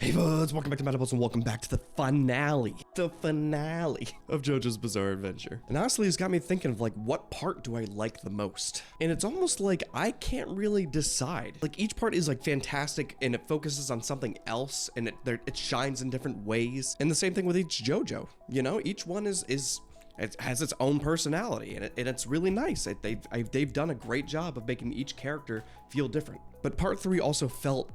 Hey buds, welcome back to Cannibalism and welcome back to the finale of JoJo's Bizarre Adventure. And honestly, it's got me thinking of like, what part do I like the most? And it's almost like I can't really decide. Like each part is like fantastic and it focuses on something else and it shines in different ways. And the same thing with each JoJo, you know, each one it has its own personality and it's really nice. They've done a great job of making each character feel different. But part 3 also felt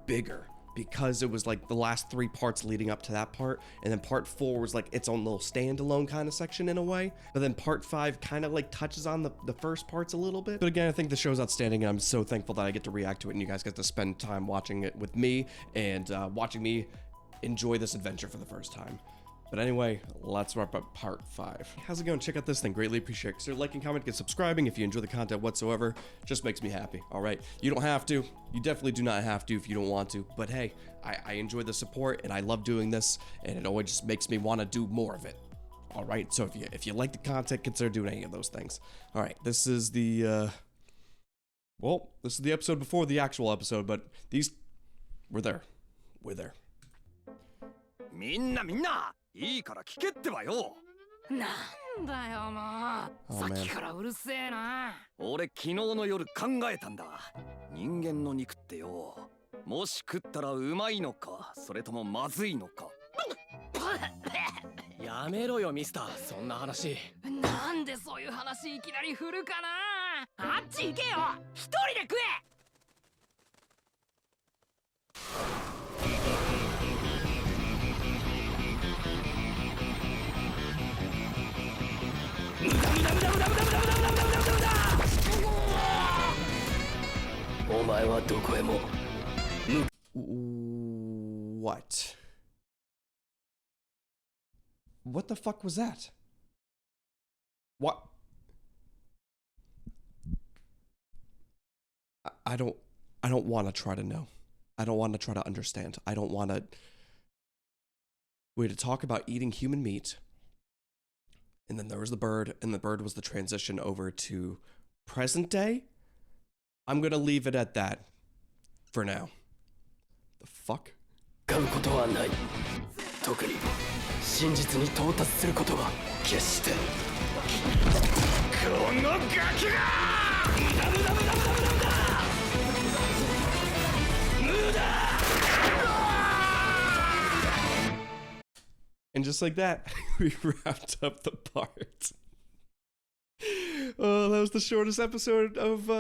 bigger, because it was like the last 3 parts leading up to that part, and then part 4 was like its own little standalone kind of section in a way, but then part 5 kind of like touches on the first parts a little bit. But again, I think the show's outstanding and I'm so thankful that I get to react to it and you guys get to spend time watching it with me and watching me enjoy this adventure for the first time. But anyway, let's wrap up part 5. How's it going? Check out this thing. Greatly appreciate it. Consider liking, comment, get subscribing if you enjoy the content whatsoever. Just makes me happy. All right. You don't have to. You definitely do not have to if you don't want to. But hey, I enjoy the support and I love doing this, and it always just makes me want to do more of it. All right. So if you like the content, consider doing any of those things. All right. This is the this is the episode before the actual episode, but we're there. We're there. みんないいから聞けってばよ。なんだよもう。さっきからうるせえな。俺昨日の夜考えたんだ。人間の肉ってよ、もし食ったらうまいのか、それともまずいのか。やめろよミスター、そんな話。なんでそういう話いきなり振るかな。あっち行けよ。一人で食え。お前はどこへも。What? What the fuck was that? What? I don't want to try to know. I don't want to try to understand. I don't want to. We had to talk about eating human meat. And then there was the bird, and the bird was the transition over to present day. I'm gonna leave it at that for now. The fuck? 買うことはない。特に真実に到達することは決して。このガキが！無駄！ And just like that, we wrapped up the part. Oh, that was the shortest episode of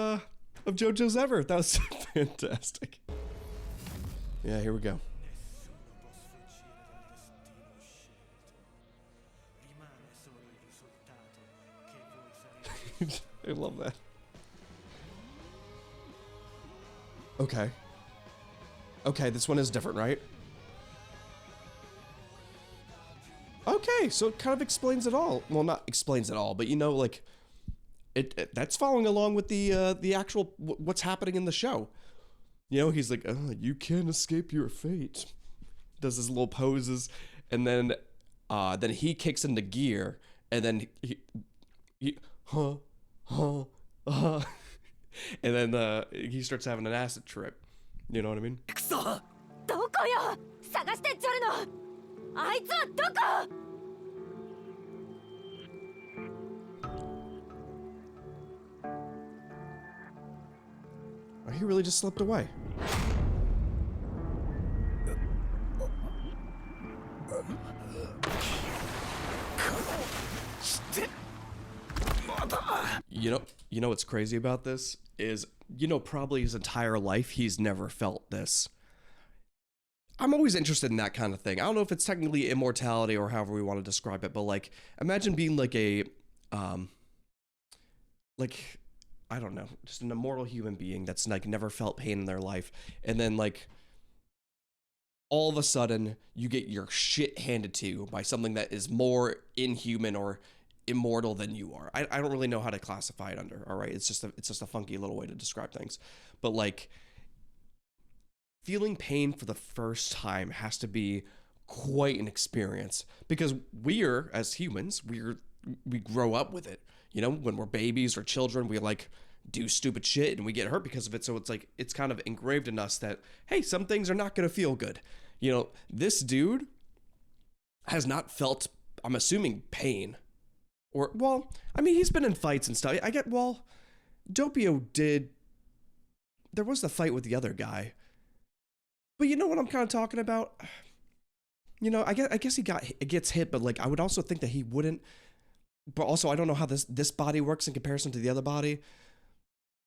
JoJo's ever. That was fantastic. Yeah, here we go. I love that. Okay. Okay, this one is different, right? Okay, so it kind of explains it all. Well, not explains it all, but you know, like, that's following along with the actual what's happening in the show. You know, he's like, oh, you can't escape your fate. Does his little poses, and then he kicks into gear, and then he and then he starts having an acid trip. You know what I mean? どこよ。探してっちょるの。あいつはどこ。Or he really just slipped away. You know what's crazy about this is, you know, probably his entire life he's never felt this. I'm always interested in that kind of thing. I don't know if it's technically immortality or however we want to describe it, but like, imagine being like a, like, I don't know, just an immortal human being that's like never felt pain in their life. And then like, all of a sudden you get your shit handed to you by something that is more inhuman or immortal than you are. I don't really know how to classify it under. All right. It's just a funky little way to describe things, but like, feeling pain for the first time has to be quite an experience, because we're, as humans, we grow up with it. You know, when we're babies or children, we like do stupid shit and we get hurt because of it. So it's like, it's kind of engraved in us that, hey, some things are not going to feel good. You know, this dude has not felt, I'm assuming, pain. Or, well, I mean, he's been in fights and stuff. I get, well, Doppio did, there was the fight with the other guy. But you know what I'm kind of talking about? You know, I guess he gets hit, but like, I would also think that he wouldn't. But also, I don't know how this body works in comparison to the other body.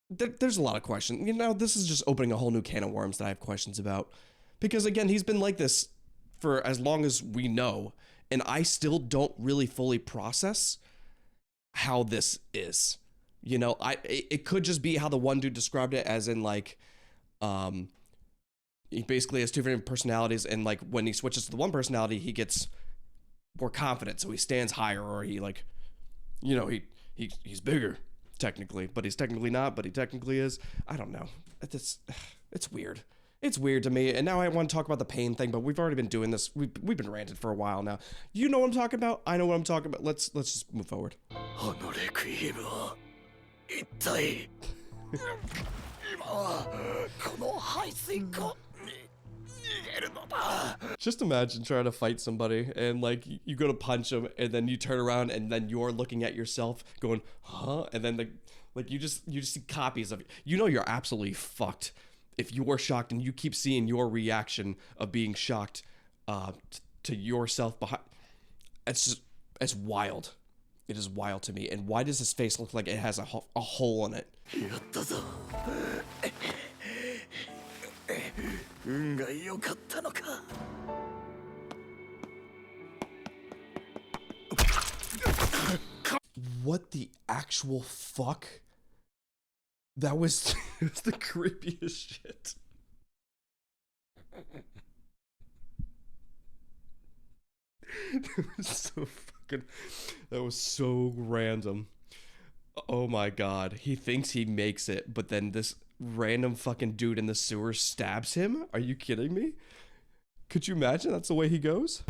There's a lot of questions. You know, this is just opening a whole new can of worms that I have questions about. Because again, he's been like this for as long as we know, and I still don't really fully process how this is. You know, it could just be how the one dude described it, as in like, he basically has two different personalities, and like when he switches to the one personality, he gets more confident, so he stands higher, or he like, you know, he's bigger technically, but he's technically not, but he technically is. I don't know. It's weird. It's weird to me, and now I want to talk about the pain thing, but we've already been doing this. We've been ranted for a while now. You know what I'm talking about. I know what I'm talking about. Let's just move forward. Just imagine trying to fight somebody and like you go to punch them and then you turn around and then you're looking at yourself going, huh? And then like you just see copies of it. You know you're absolutely fucked if you are shocked and you keep seeing your reaction of being shocked to yourself behind. It's wild. It is wild to me. And why does his face look like it has a hole in it? What the actual fuck? That was, it was the creepiest shit. That was so random. Oh my god. He thinks he makes it, but then this random fucking dude in the sewer stabs him? Are you kidding me? Could you imagine that's the way he goes?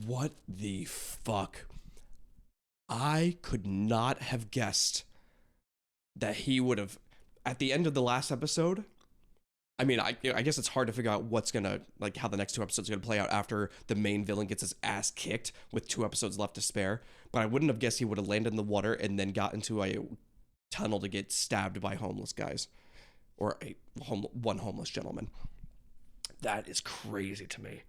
What the fuck? I could not have guessed that he would have, at the end of the last episode, I mean, I guess it's hard to figure out what's gonna, like, how the next two episodes are gonna play out after the main villain gets his ass kicked with 2 episodes left to spare. But I wouldn't have guessed he would have landed in the water and then got into a tunnel to get stabbed by homeless guys. Or one homeless gentleman. That is crazy to me.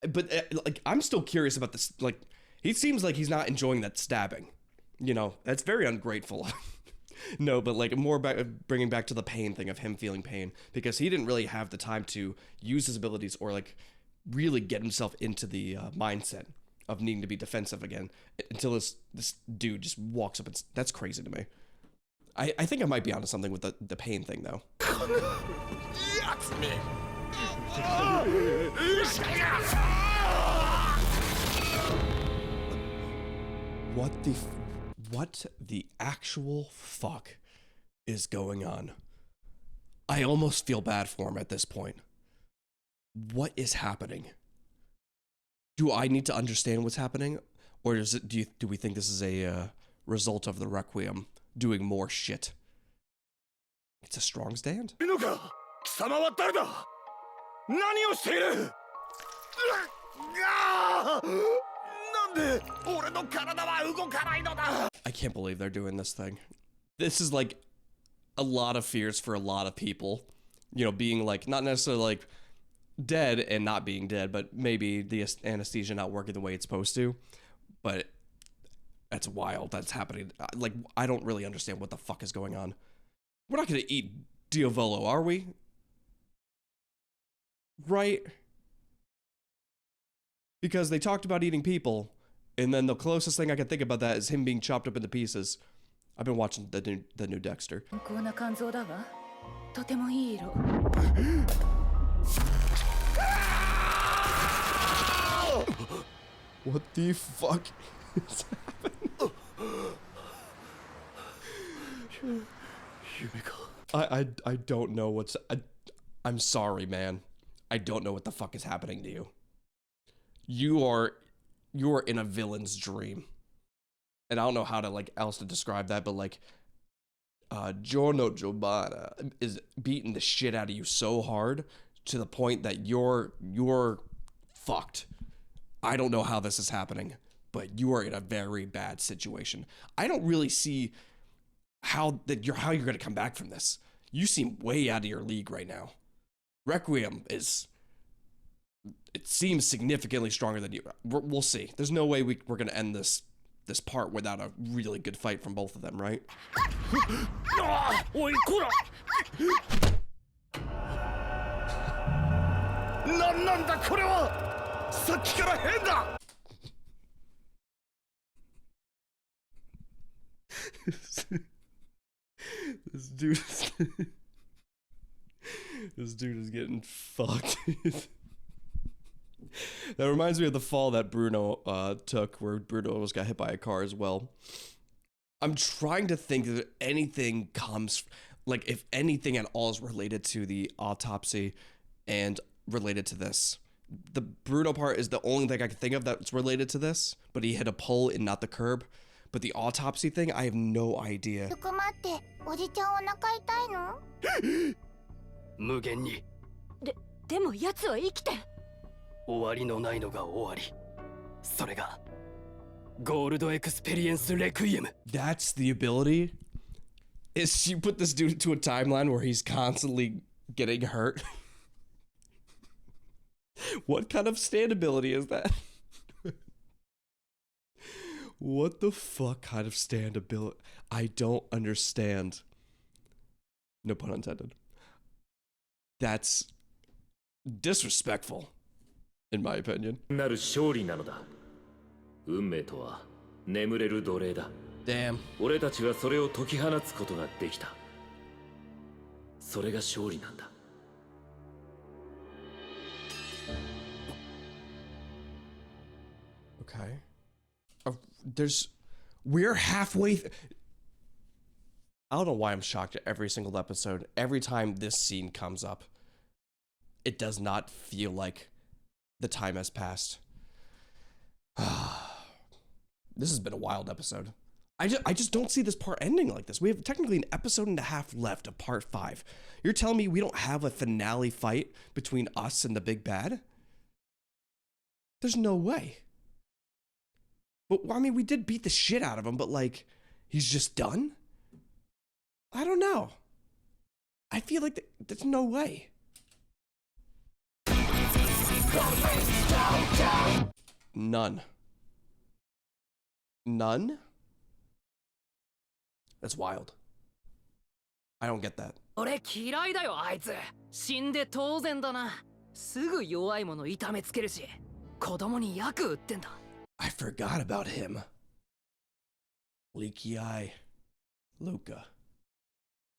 But, like, I'm still curious about this. Like, he seems like he's not enjoying that stabbing. You know, that's very ungrateful. No, but like more bringing back to the pain thing of him feeling pain, because he didn't really have the time to use his abilities or like really get himself into the mindset of needing to be defensive again until this dude just walks up and that's crazy to me. I think I might be onto something with the pain thing though. What the actual fuck is going on? I almost feel bad for him at this point. What is happening? Do I need to understand what's happening? Or do we think this is a result of the Requiem doing more shit? It's a strong stand. I can't believe they're doing this thing. This is like a lot of fears for a lot of people. You know, being like, not necessarily like dead and not being dead, but maybe the anesthesia not working the way it's supposed to. But that's wild. That's happening. Like, I don't really understand what the fuck is going on. We're not going to eat Diabolo, are we? Right? Because they talked about eating people, and then the closest thing I can think about that is him being chopped up into pieces. I've been watching the new Dexter. What the fuck is happening? I don't know what's... I'm sorry, man. I don't know what the fuck is happening to you. You are you're in a villain's dream. And I don't know how to like else to describe that, but like Giorno Giovanna is beating the shit out of you so hard to the point that you're fucked. I don't know how this is happening, but you are in a very bad situation. I don't really see how you're going to come back from this. You seem way out of your league right now. Requiem it seems significantly stronger than you. We'll see. There's no way we're going to end this part without a really good fight from both of them, right? This dude is getting fucked. That reminds me of the fall that Bruno took, where Bruno almost got hit by a car as well. I'm trying to think that anything comes, like if anything at all is related to the autopsy and related to this. The Bruno part is the only thing I can think of that's related to this, but he hit a pole and not the curb. But the autopsy thing, I have no idea. おじちゃんお腹痛いの？無限にでも奴は生きてる。終わりのないのが終わり。それがゴールドエクスペリエンスレクイエム。 That's the ability? Is you put this dude into a timeline where he's constantly getting hurt? What kind of stand ability is that? What the fuck kind of stand ability? I don't understand. No pun intended. That's disrespectful, in my opinion. なる勝利なのだ。運命とは眠れる奴隷だ。Damn. 俺たちはそれを解き放つことができた。それが勝利なんだ。Okay. We're halfway. I don't know why I'm shocked at every single episode. Every time this scene comes up, it does not feel like the time has passed. This has been a wild episode. I just don't see this part ending like this. We have technically an episode and a half left of part 5. You're telling me we don't have a finale fight between us and the big bad? There's no way. But, I mean, we did beat the shit out of him, but, like, he's just done? I don't know. I feel like there's no way. None. None? That's wild. I don't get that. 俺嫌いだよあいつ。死んで当然だな。すぐ弱いもの痛めつけるし、子供に薬売ってんだ。I forgot about him. Leaky eye. Luca.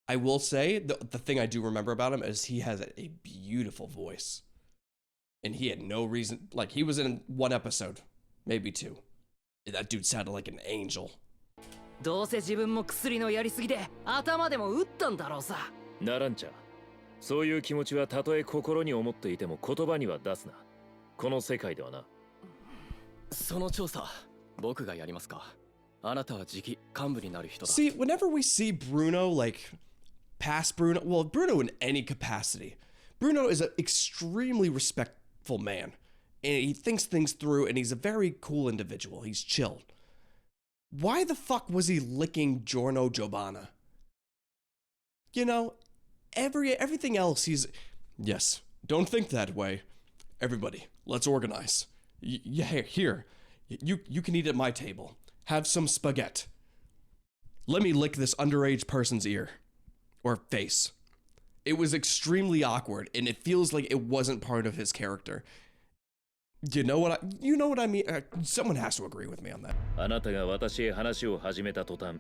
I will say, the thing I do remember about him is he has a beautiful voice. And he had no reason, like he was in 1 episode, maybe 2. That dude sounded like an angel. どうせ自分も薬のやりすぎで頭でも打ったんだろうさ。ならんちゃ。そういう気持ちはたとえ心に思っていても言葉には出すな。この世界ではな。その調査僕がやりますか。あなたは次期幹部になる人だ。 See, whenever we see Bruno, like, past Bruno, well, Bruno in any capacity, Bruno is an extremely respectful man. And he thinks things through, and he's a very cool individual. He's chill. Why the fuck was he licking Giorno Giovanna? You know, everything else he's... Yes, don't think that way. Everybody, let's organize. Yeah, here. You can eat at my table. Have some spaghetti. Let me lick this underage person's ear. Or face. It was extremely awkward, and it feels like it wasn't part of his character. You know what I mean? Someone has to agree with me on that. あなたが私へ話を始めた途端、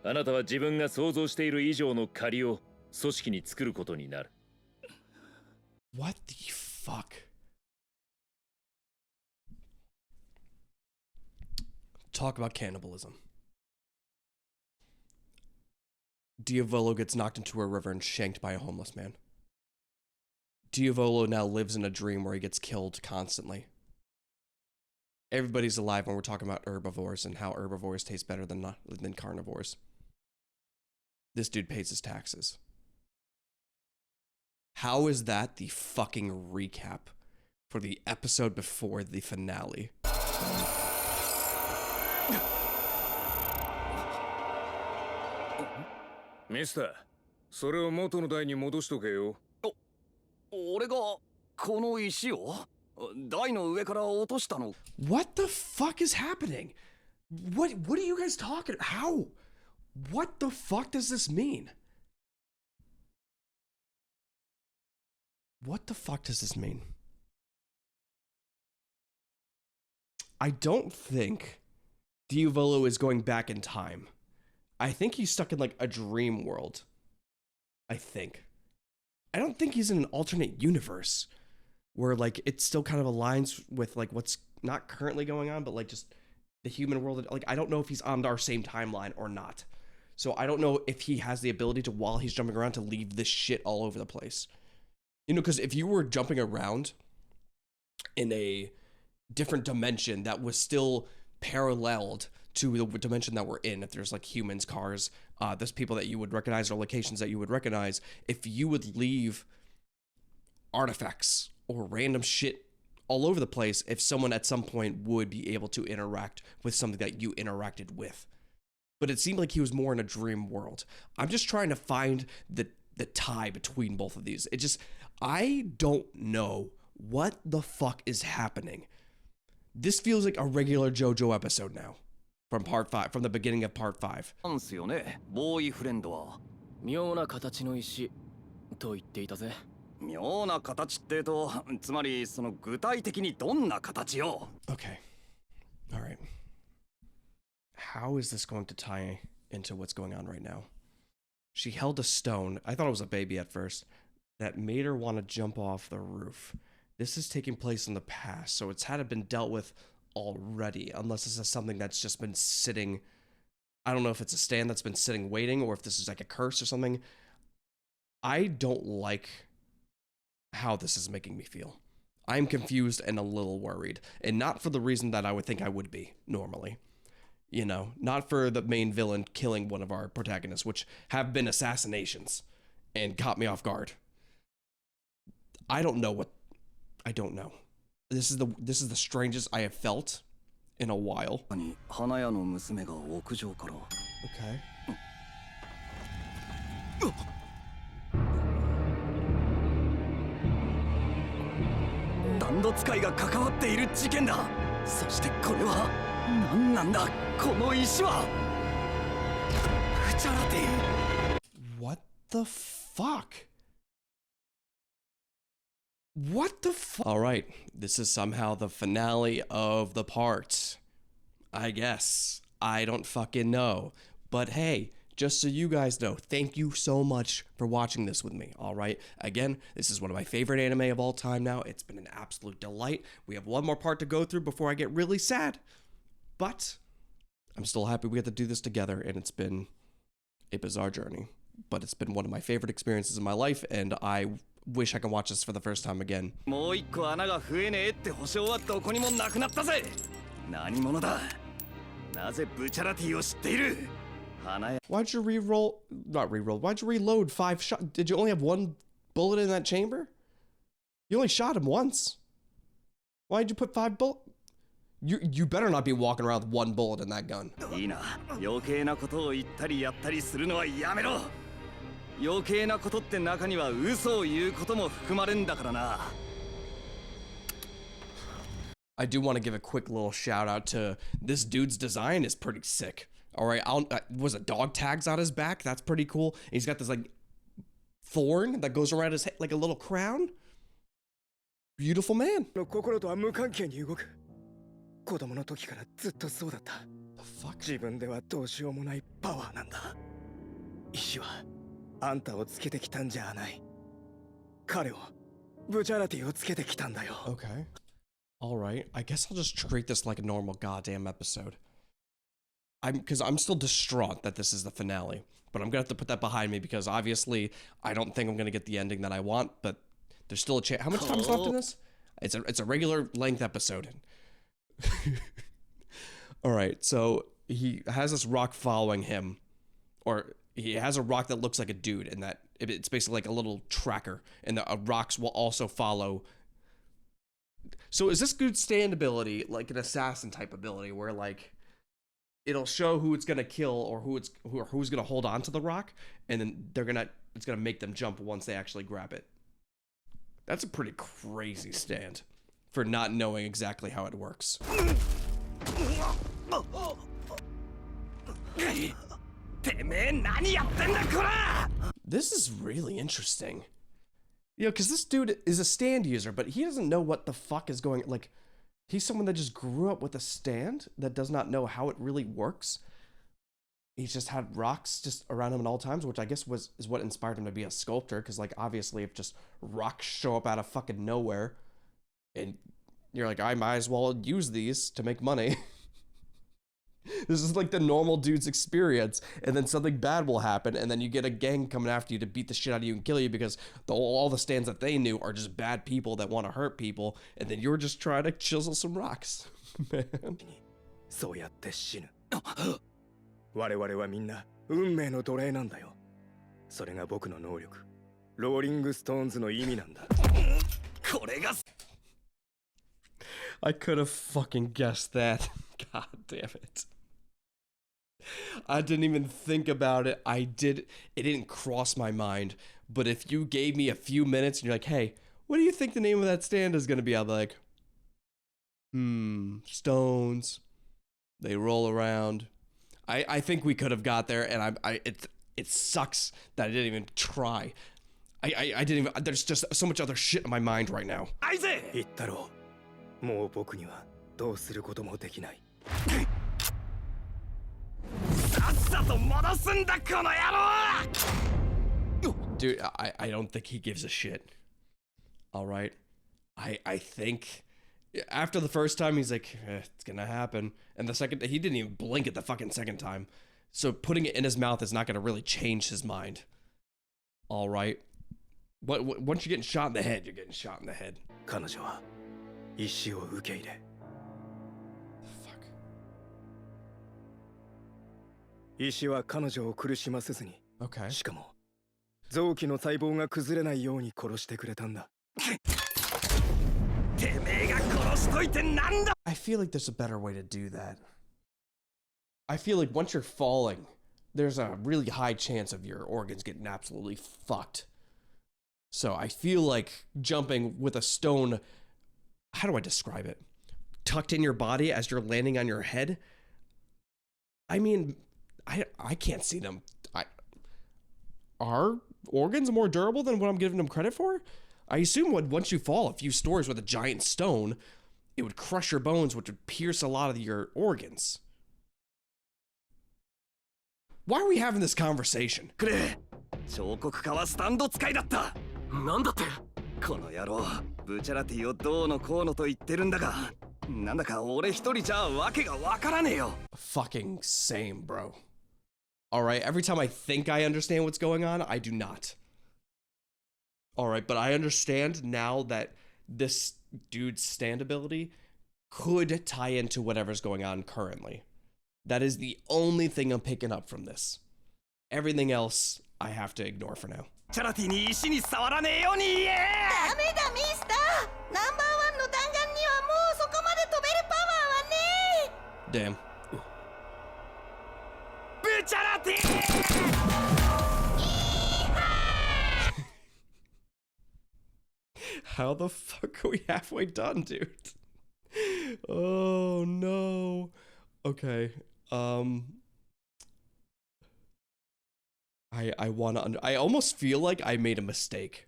あなたは自分が想像している以上の借りを組織に作ることになる。What the fuck? Talk about cannibalism. Diabolo gets knocked into a river and shanked by a homeless man. Diabolo now lives in a dream where he gets killed constantly. everybody's alive when we're talking about herbivores and how herbivores taste better than carnivores. This dude pays his taxes. How is that the fucking recap for the episode before the finale? Mister, それを元の台に戻しとけよ。俺がこの石を台の上から落としたの？ What the fuck is happening? What are you guys talking? How? What the fuck does this mean? What the fuck does this mean? I don't think Diabolo is going back in time. I think he's stuck in like a dream world. I think. I don't think he's in an alternate universe where like it still kind of aligns with like what's not currently going on, but like just the human world. Like I don't know if he's on our same timeline or not. So I don't know if he has the ability to, while he's jumping around, to leave this shit all over the place. You know, because if you were jumping around in a different dimension that was still paralleled to the dimension that we're in, if there's like humans, cars, there's people that you would recognize or locations that you would recognize, if you would leave artifacts or random shit all over the place, if someone at some point would be able to interact with something that you interacted with. But it seemed like he was more in a dream world. I'm just trying to find the tie between both of these. It just, I don't know what the fuck is happening. This feels like a regular JoJo episode now. From part 5, from the beginning of part 5. なんすよね、ボーイフレンドは。妙な形の石と言っていたぜ。妙な形ってと、つまりその具体的にどんな形よ。 Okay. All right. How is this going to tie into what's going on right now? She held a stone, I thought it was a baby at first, that made her want to jump off the roof. This is taking place in the past, so it's had been dealt with already, unless this is something that's just been sitting. I don't know if it's a stand that's been sitting waiting, or if this is like a curse or something. I don't like how this is making me feel. I'm confused and a little worried, and not for the reason that I would think I would be normally. You know, not for the main villain killing one of our protagonists, which have been assassinations and caught me off guard. I don't know. This is the strangest I have felt in a while. 花屋の娘が屋上から。 Okay. ダンド使いが関わっている事件だ。そしてこれは何なんだこの石は。ブチャラティ。 What the fuck? What the fuck? All right, this is somehow the finale of the part. I guess. I don't fucking know. But hey, just so you guys know, thank you so much for watching this with me, all right? Again, this is one of my favorite anime of all time now. It's been an absolute delight. We have one more part to go through before I get really sad. But I'm still happy we get to do this together, and it's been a bizarre journey. But it's been one of my favorite experiences in my life, and I wish I could watch this for the first time again. もう一個穴が増えねえって保証はどこにもなくなったぜ。何者だ。なぜブチャラティを知っている。花屋。 Why'd you re-roll? Not re-roll. Why'd you reload 5 shots? Did you only have 1 bullet in that chamber? You only shot him once. Why'd you put 5 bullets? You better not be walking around with 1 bullet in that gun. いいな。余計なことを言ったりやったりするのはやめろ。余計なことって中には嘘を言うことも含まれんだからな。 I do want to give a quick little shout out to this dude's design is pretty sick. All right, was it dog tags on his back? That's pretty cool. And he's got this like thorn that goes around his head like a little crown. Beautiful man. 心とは無関係に動く。子供の時からずっとそうだった。 The fuck? 自分ではどうしようもないパワーなんだ。石はあんたをつけてきたんじゃない。彼をブチャラティをつけてきたんだよ。 Okay. All right. I guess I'll just treat this like a normal goddamn episode. Because I'm still distraught that this is the finale. But I'm going to have to put that behind me because obviously I don't think I'm going to get the ending that I want. But there's still a chance. How much time is left in this? It's a regular length episode. All right, so he has this rock following him, or he has a rock that looks like a dude, and that it's basically like a little tracker, and the rocks will also follow. So is this good stand ability like an assassin type ability, where like it'll show who it's gonna kill or who's gonna hold on to the rock, and then it's gonna make them jump once they actually grab it? That's a pretty crazy stand for not knowing exactly how it works. This is really interesting. You know, because this dude is a stand user, but he doesn't know what the fuck is going. Like, he's someone that just grew up with a stand that does not know how it really works. He's just had rocks just around him at all times, which I guess is what inspired him to be a sculptor. Because, like, obviously, if just rocks show up out of fucking nowhere, and you're like, I might as well use these to make money. This is like the normal dude's experience, and then something bad will happen, and then you get a gang coming after you to beat the shit out of you and kill you because all the stands that they knew are just bad people that want to hurt people, and then you're just trying to chisel some rocks. Man. そうやって死ぬ。我々はみんな運命の奴隷なんだよ。それが僕の能力、ローリングストーンズの意味なんだ。これが I could have fucking guessed that. God damn it. I didn't even think about it. It didn't cross my mind. But if you gave me a few minutes and you're like, hey, what do you think the name of that stand is going to be? I'll be like, stones. They roll around. I think we could have got there, and it sucks that I didn't even try. I didn't even, there's just so much other shit in my mind right now. 言ったろう。もう僕にはどうすることもできない。 Dude, I don't think he gives a shit. All right. I think after the first time, he's like, it's gonna happen. And the second, he didn't even blink at the fucking second time. So putting it in his mouth is not gonna really change his mind. All right. Once you're getting shot in the head, you're getting shot in the head. 彼女は意志を受け入れ。 意志は彼女を苦しませずに、Okay. しかも臓器の細胞が崩れないように殺してくれたんだ。てめえが殺しといてなんだ。 I feel like there's a better way to do that. I feel like once you're falling, there's a really high chance of your organs getting absolutely fucked. So I feel like jumping with a stone, how do I describe it? Tucked in your body as you're landing on your head? I mean, I can't see them. Are organs more durable than what I'm giving them credit for? I assume once you fall a few stories with a giant stone, it would crush your bones, which would pierce a lot of your organs. Why are we having this conversation? くれ。彫刻家はスタンド使いだった。なんだって？この野郎、ブチャラティをどうのこうのと言ってるんだが、なんだか俺一人じゃわけがわからねえよ。Fucking same, bro. Alright, every time I think I understand what's going on, I do not. Alright, but I understand now that this dude's stand ability could tie into whatever's going on currently. That is the only thing I'm picking up from this. Everything else, I have to ignore for now. チャラティに石に触らねえように言え。ダメだミスター。ナンバーワンの弾丸にはもうそこまで飛べるパワーはね Damn. ブチャラティ How the fuck are we halfway done, dude? Oh no. Okay. I almost feel like I made a mistake.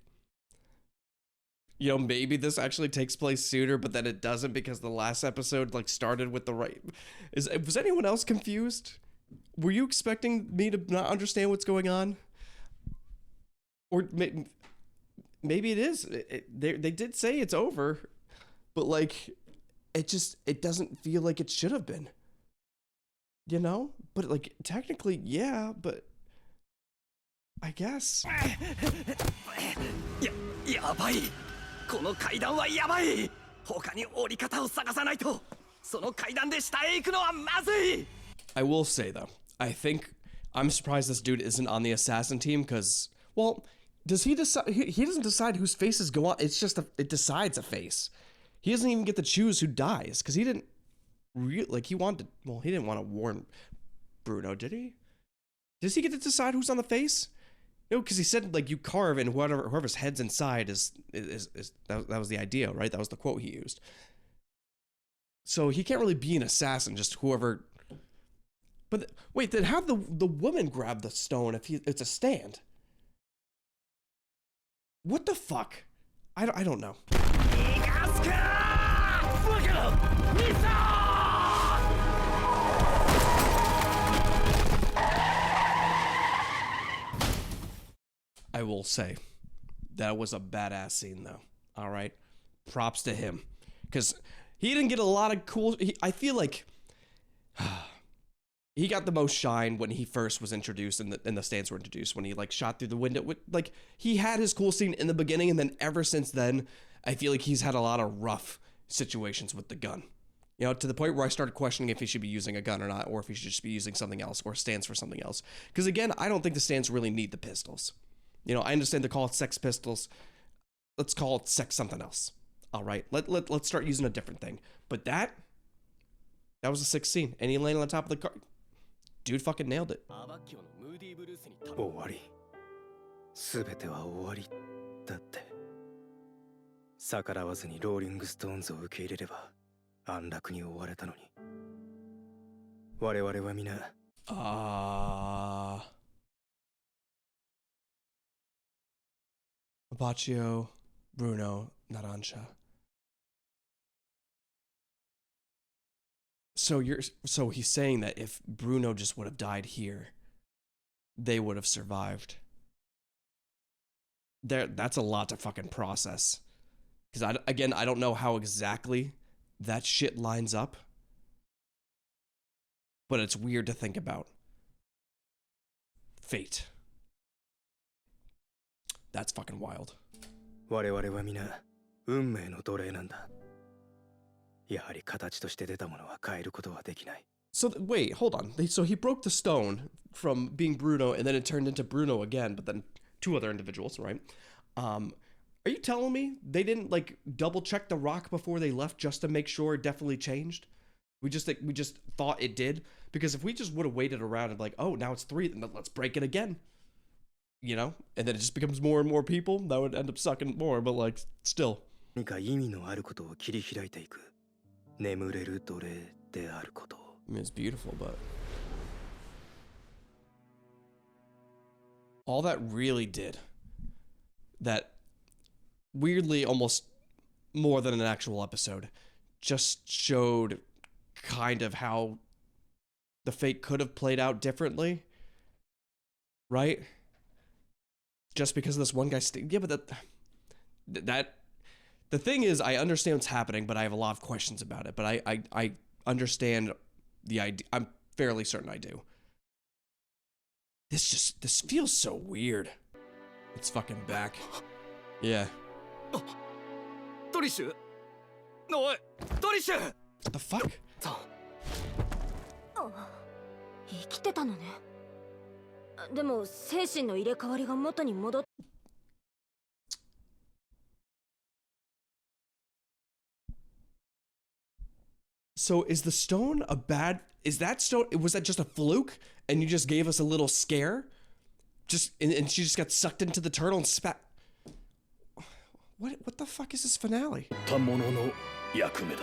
You know, maybe this actually takes place sooner, but then it doesn't because the last episode like started with the right. Was anyone else confused? Were you expecting me to not understand what's going on? Or maybe it is. They did say it's over, but like, it doesn't feel like it should have been. You know? But like, technically, yeah, but I guess. やばい。この階段はやばい。他に降り方を探さないと。その階段で下へ行くのはまずい。 I will say though, I think I'm surprised this dude isn't on the assassin team because, well, does he decide? He doesn't decide whose faces go on. It's just it decides a face. He doesn't even get to choose who dies because he didn't he wanted. Well, he didn't want to warn Bruno, did he? Does he get to decide who's on the face? No, because he said like you carve and whoever's head's inside is that was the idea, right? That was the quote he used. So he can't really be an assassin, just whoever. But wait, then how the woman grab the stone if it's a stand? What the fuck? I don't know. I will say that was a badass scene though. All right, props to him because he didn't get a lot of cool. I feel like he got the most shine when he first was introduced and the stands were introduced, when he like shot through the window. Like he had his cool scene in the beginning, and then ever since then, I feel like he's had a lot of rough situations with the gun. You know, to the point where I started questioning if he should be using a gun or not, or if he should just be using something else or stands for something else. Because again, I don't think the stands really need the pistols. You know, I understand they call it Sex Pistols. Let's call it Sex something else. All right, let's start using a different thing. But that was a sick scene. And he landed on top of the car. Dude fucking nailed it. 終わり。すべては終わりだって。逆らわずにローリングストーンズを受け入れれば安楽に終われたのに。我々は皆。Baccio, Bruno, Narancia. So he's saying that if Bruno just would have died here, they would have survived. That's a lot to fucking process. Because I don't know how exactly that shit lines up. But it's weird to think about. Fate. That's fucking wild. 我々は皆運命の奴隷なんだ。やはり形として出たものは変えることはできない。 So wait, hold on. So he broke the stone from being Bruno, and then it turned into Bruno again, but then two other individuals, right? Are you telling me they didn't like double check the rock before they left just to make sure it definitely changed? We just thought it did, because if we just would have waited around and like, oh, now it's 3, then let's break it again. You know, and then it just becomes more and more people. That would end up sucking more, but like, still. 何か意味のあることを切り開いていく。眠れる奴隷であること。 I mean, it's beautiful, but all that really did, that weirdly almost more than an actual episode, just showed kind of how the fate could have played out differently, right? Just because of this one guy. Yeah, but the thing is, I understand what's happening, but I have a lot of questions about it. But I understand the idea. I'm fairly certain I do. This feels so weird. It's fucking back. Yeah. トリッシュおいトリッシュ What the fuck? 生きてたのね。でも精神の入れ替わりが元に戻っ So is the stone a bad? Is that stone? Was that just a fluke? And you just gave us a little scare? And she just got sucked into the turtle and spat. What the fuck is this finale? たものの役目だ。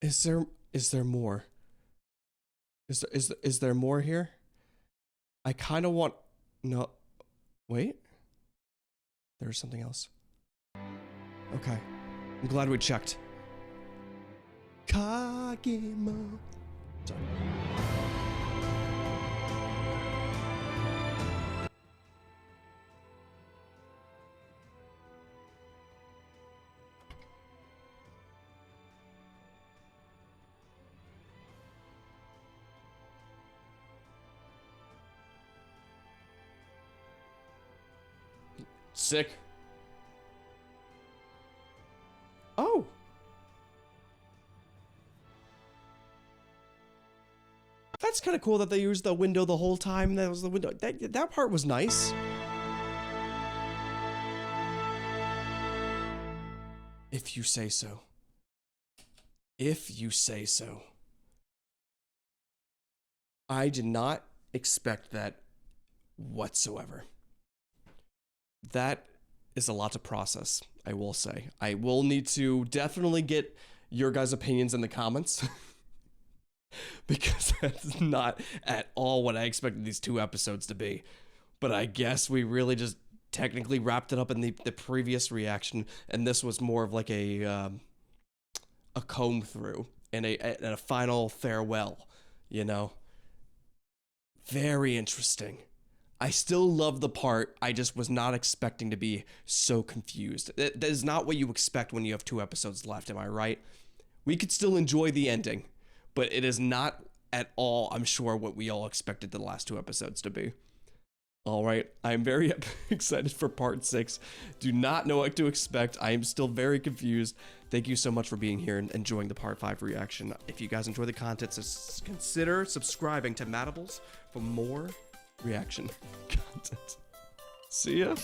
Is there more? Is there more here? I kind of want. No, wait. There's something else. Okay, I'm glad we checked. Kagemo. Sorry. sick. Oh. That's kind of cool that they used the window the whole time. That was the window. That part was nice. If you say so. If you say so. I did not expect that whatsoever. That is a lot to process, I will say. I will need to definitely get your guys' opinions in the comments. Because that's not at all what I expected these 2 episodes to be. But I guess we really just technically wrapped it up in the previous reaction, and this was more of like a comb through and a final farewell, you know? Very interesting. I still love the part. I just was not expecting to be so confused. That is not what you expect when you have 2 episodes left, am I right? We could still enjoy the ending, but it is not at all, I'm sure, what we all expected the last 2 episodes to be. All right, I'm very excited for part 6. Do not know what to expect. I am still very confused. Thank you so much for being here and enjoying the part 5 reaction. If you guys enjoy the content, consider subscribing to Matables for more reaction content. See ya.